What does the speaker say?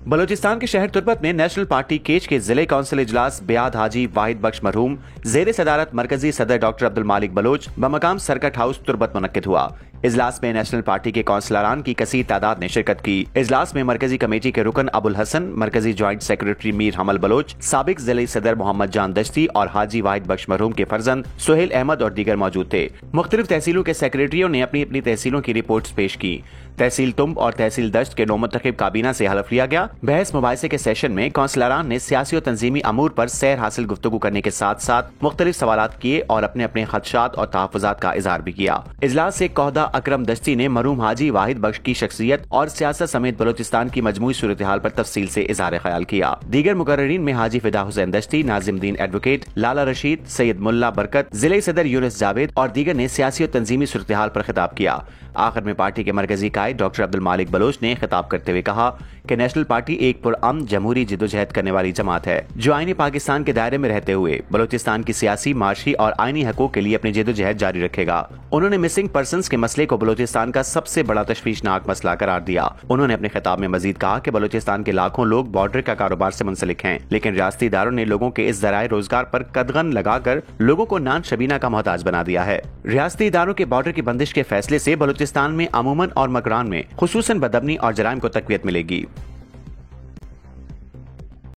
बलूचिस्तान के शहर तुर्बत में नेशनल पार्टी केच के जिले काउंसिल इजलास बेयाद हाजी वाहिद बख्श मरहूम जेर सदारत मरकजी सदर डॉक्टर अब्दुल मालिक बलोच बमकाम सर्कट हाउस तुर्बत मुनक्किद हुआ। इजलास में नेशनल पार्टी के कौंसलरान की कसीर तादाद ने शिरकत की। इजलास में मरकजी कमेटी के रुकन अबुल हसन, मरकजी ज्वाइंट सेक्रेटरी मीर हमल बलोच, साबिक जिले सदर मोहम्मद जान दश्ती और हाजी वाहिद बख्श मरहूम के फर्जंद सुहेल अहमद और दीगर मौजूद थे। मुख्तलिफ तहसीलों के सेक्रेटरियों ने अपनी अपनी तहसीलों की रिपोर्ट्स पेश की। तहसील तुंब और तहसील दश्त के नौमुंतखब काबीना से हलफ लिया गया। बहस मुबाहिसे के सेशन में कौंसलरान ने सियासी और तंजीमी अमूर पर सैर हासिल गुफ्तगू करने के साथ साथ मुख्तलिफ सवालात किए और अपने अपने खदशात और तहफ़्फ़ुज़ात का इजहार भी किया। इजलास से कहदा अकरम दश्ती ने मरहूम हाजी वाहिद बख्श की शख्सियत और सियासत समेत बलूचिस्तान की मजमूई सूरत हाल पर तफसील से इजहार ख्याल किया। दीगर मुकर्ररीन में हाजी फिदा हुसैन दश्ती, नाजिमुद्दीन एडवोकेट, लाला रशीद, सैयद मुल्ला बरकत, जिले सदर यूनुस जावेद और दीगर ने सियासी और तंजीमी सूरत हाल पर खिताब किया। आखिर में पार्टी के मरकजी कायद डॉक्टर अब्दुल मालिक बलोच ने खिताब करते हुए कहा कि नेशनल पार्टी एक पुरअमन जमहूरी जिद्दोजहद करने वाली जमात है जो आईनी पाकिस्तान के दायरे में रहते हुए बलूचिस्तान की सियासी, माशी और आईनी हकूक के लिए अपनी जिद्दोजहद जारी रखेगा। उन्होंने मिसिंग पर्सन्स के मसले को बलूचिस्तान का सबसे बड़ा तशवीशनाक मसला करार दिया। उन्होंने अपने खिताब में मजीद कहा कि बलूचिस्तान के लाखों लोग बॉर्डर का कारोबार से मुंसलिक हैं, लेकिन रियासती इदारों ने लोगों के इस जराए रोजगार पर कदगन लगाकर लोगों को नान शबीना का मोहताज बना दिया है। रियासती इदारों के बॉर्डर की बंदिश के फैसले से बलूचिस्तान में अमूमन और मकरान में खुसूसन बदअमनी और जराइम को तकवीत मिलेगी।